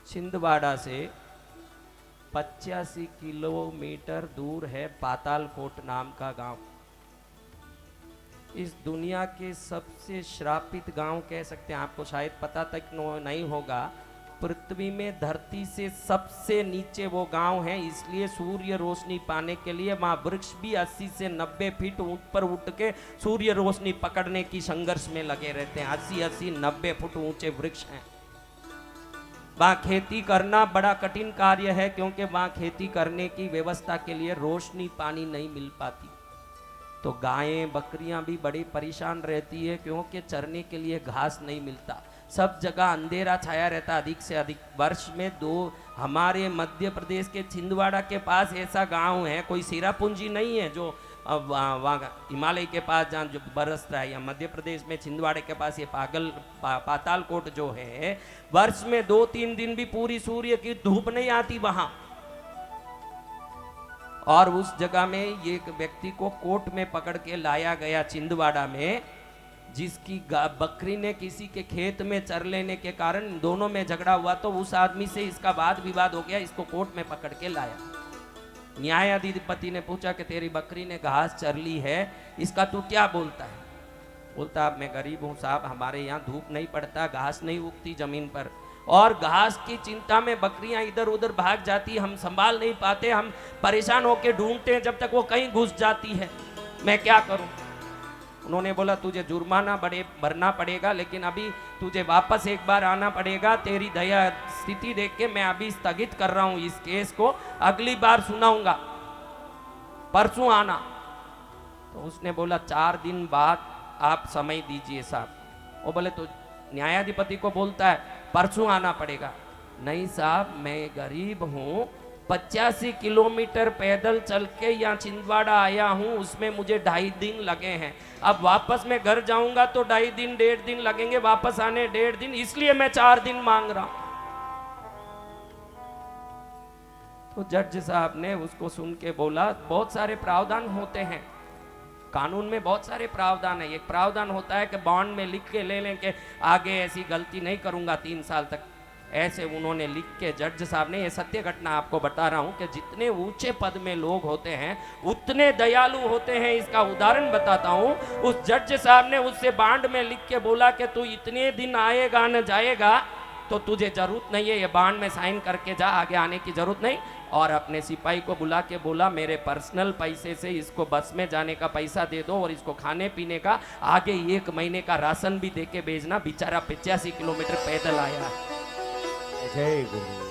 छिंदवाड़ा से 85 किलोमीटर दूर है पातालकोट नाम का गांव। इस दुनिया के सबसे श्रापित गांव कह सकते हैं, आपको शायद पता तक नहीं होगा। पृथ्वी में धरती से सबसे नीचे वो गांव है, इसलिए सूर्य रोशनी पाने के लिए वहां वृक्ष भी 80 से 90 फीट ऊपर उठ के सूर्य रोशनी पकड़ने की संघर्ष में लगे रहते हैं। 80-80 90 फुट ऊंचे वृक्ष हैं। वहां खेती करना बड़ा कठिन कार्य है, क्योंकि वहां खेती करने की व्यवस्था के लिए रोशनी पानी नहीं मिल पाती। तो गायें बकरियां भी बड़ी परेशान रहती है, क्योंकि चरने के लिए घास नहीं मिलता। सब जगह अंधेरा छाया रहता अधिक से अधिक। वर्ष में हमारे मध्य प्रदेश के छिंदवाड़ा के पास ऐसा गांव है, कोई सिरापुंजी नहीं है जो वहाँ हिमालय के पास जहाँ जो बरसता है, या मध्य प्रदेश में छिंदवाड़े के पास ये पातालकोट जो है, वर्ष में 2-3 दिन भी पूरी सूर्य की धूप नहीं आती वहां। और उस जगह में एक व्यक्ति को कोर्ट में पकड़ के लाया गया छिंदवाड़ा में, जिसकी बकरी ने किसी के खेत में चर लेने के कारण दोनों में झगड़ा हुआ, तो उस आदमी से इसका वाद विवाद हो गया, इसको कोर्ट में पकड़ के लाया। न्यायाधिपति ने पूछा कि तेरी बकरी ने घास चर ली है, इसका तू क्या बोलता है? बोलता मैं गरीब हूँ साहब, हमारे यहाँ धूप नहीं पड़ता, घास नहीं उगती जमीन पर, और घास की चिंता में बकरियां इधर उधर भाग जाती, हम संभाल नहीं पाते, हम परेशान होकर ढूंढते हैं जब तक वो कहीं घुस जाती है, मैं क्या करूं? उन्होंने बोला तुझे जुर्माना भरना पड़ेगा, लेकिन अभी तुझे वापस एक बार आना पड़ेगा। तेरी दया स्थिति देख के मैं अभी स्थगित कर रहा हूं इस केस को, अगली बार सुनाऊंगा, परसों आना। तो उसने बोला 4 दिन बाद आप समय दीजिए साहब। वो बोले तो न्यायाधिपति को बोलता है परसों आना पड़ेगा। नहीं साहब, मैं गरीब हूँ, 85 किलोमीटर पैदल चल के यहाँ छिंदवाड़ा आया हूँ, उसमें मुझे 2.5 दिन लगे हैं। अब वापस मैं घर जाऊंगा तो 2.5 दिन 1.5 दिन लगेंगे, वापस आने 1.5 दिन, इसलिए मैं 4 दिन मांग रहा हूं। तो जज साहब ने उसको सुन के बोला बहुत सारे प्रावधान होते हैं, कानून में बहुत सारे प्रावधान है। एक प्रावधान होता है कि बॉन्ड में लिख के ले लें कि आगे ऐसी गलती नहीं करूंगा 3 साल तक, ऐसे उन्होंने लिख के, जज साहब ने, ये सत्य घटना आपको बता रहा हूं कि जितने ऊंचे पद में लोग होते हैं उतने दयालु होते हैं। इसका उदाहरण बताता हूं। उस जज साहब ने उससे बांड में लिख के बोला कि तू इतने दिन आएगा न जाएगा तो तुझे जरूरत नहीं है, ये बांड में साइन करके जा, आगे आने की जरूरत नहीं। और अपने सिपाही को बुला के बोला मेरे पर्सनल पैसे से इसको बस में जाने का पैसा दे दो, और इसको खाने पीने का आगे 1 महीने का राशन भी दे के भेजना, बेचारा 85 किलोमीटर पैदल आया। जय गुरु।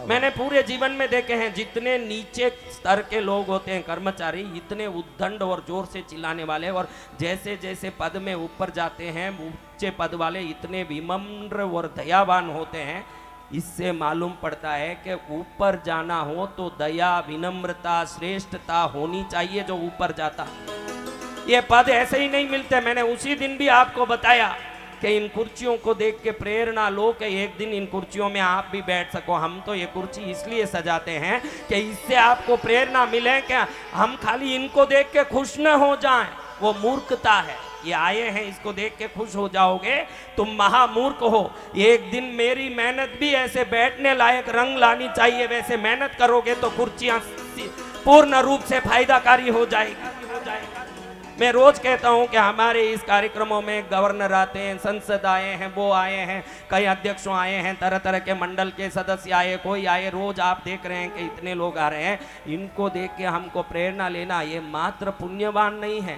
मैंने पूरे जीवन में देखे हैं, जितने नीचे स्तर के लोग होते हैं कर्मचारी, इतने उद्दंड और जोर से चिल्लाने वाले, और जैसे जैसे पद में ऊपर जाते हैं ऊंचे पद वाले इतने विनम्र और दयावान होते हैं। इससे मालूम पड़ता है कि ऊपर जाना हो तो दया, विनम्रता, श्रेष्ठता होनी चाहिए जो ऊपर जाता। ये पद ऐसे ही नहीं मिलते। मैंने उसी दिन भी आपको बताया कि इन कुर्सियों को देख के प्रेरणा लो कि एक दिन इन कुर्सियों में आप भी बैठ सको। हम तो ये कुर्सी इसलिए सजाते हैं कि इससे आपको प्रेरणा मिले, कि हम खाली इनको देख के खुश न हो जाएं, वो मूर्खता है। ये आए हैं, इसको देख के खुश हो जाओगे, तुम महामूर्ख हो। एक दिन मेरी मेहनत भी ऐसे बैठने लायक रंग लानी चाहिए, वैसे मेहनत करोगे तो कुर्सियां पूर्ण रूप से फायदाकारी हो जाएगी। मैं रोज कहता हूं कि हमारे इस कार्यक्रमों में गवर्नर आते हैं, संसद आए हैं, वो आए हैं, कई अध्यक्षों आए हैं, तरह तरह के मंडल के सदस्य आए, कोई आए, रोज आप देख रहे हैं कि इतने लोग आ रहे हैं। इनको देख के हमको प्रेरणा लेना, ये मात्र पुण्यवान नहीं है,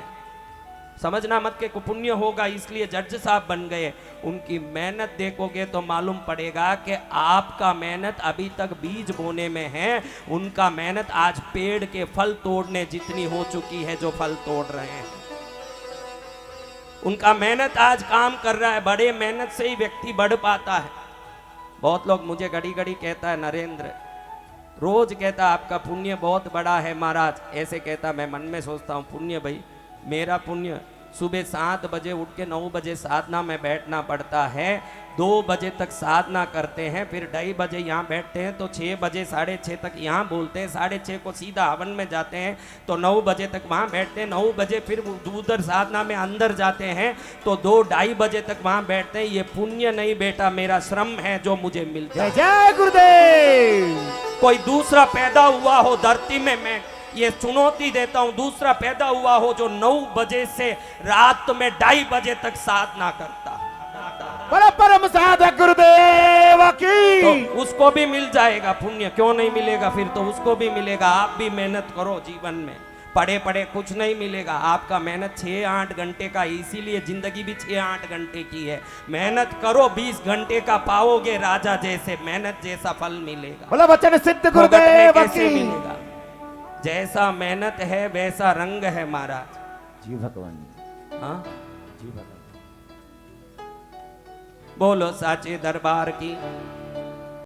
समझना मत के पुण्य होगा इसलिए जज साहब बन गए। उनकी मेहनत देखोगे तो मालूम पड़ेगा कि आपका मेहनत अभी तक बीज बोने में है, उनका मेहनत आज पेड़ के फल तोड़ने जितनी हो चुकी है जो फल तोड़ रहे हैं। उनका मेहनत आज काम कर रहा है। बड़े मेहनत से ही व्यक्ति बढ़ पाता है। बहुत लोग मुझे घड़ी घड़ी कहता है नरेंद्र, रोज कहता आपका पुण्य बहुत बड़ा है महाराज, ऐसे कहता। मैं मन में सोचता हूँ पुण्य भाई, मेरा पुण्य सुबह 7 बजे उठ के 9 बजे साधना में बैठना पड़ता है। 2 बजे तक साधना करते हैं, फिर 2:30 बजे यहाँ बैठते हैं तो 6 बजे 6:30 तक यहाँ बोलते हैं, 6:30 को सीधा हवन में जाते हैं तो 9 बजे तक वहाँ बैठते हैं। 9 बजे फिर उधर साधना में अंदर जाते हैं तो 2-2:30 बजे तक वहाँ बैठते हैं। ये पुण्य नहीं बेटा, मेरा श्रम है जो मुझे मिलता है। जय गुरुदेव। कोई दूसरा पैदा हुआ हो धरती में, मैं ये चुनौती देता हूं, दूसरा पैदा हुआ हो जो 9 बजे से रात में 2:30 बजे तक साधना करता, परम साधक गुरुदेव की। तो उसको भी मिल जाएगा पुण्य। क्यों नहीं मिलेगा? फिर तो उसको भी मिलेगा। आप भी मेहनत करो जीवन में, पढ़े पढ़े कुछ नहीं मिलेगा। आपका मेहनत 6-8 घंटे का, इसीलिए जिंदगी भी 6-8 घंटे की है। मेहनत करो, 20 घंटे का पाओगे राजा जैसे, मेहनत जैसा फल मिलेगा। बोला वचन सिद्ध भगत में गुरुदेव कैसे की। मिलेगा? जैसा मेहनत है वैसा रंग है महाराज। जी भगवान। हाँ, जी भगवान। बोलो साचे दरबार की।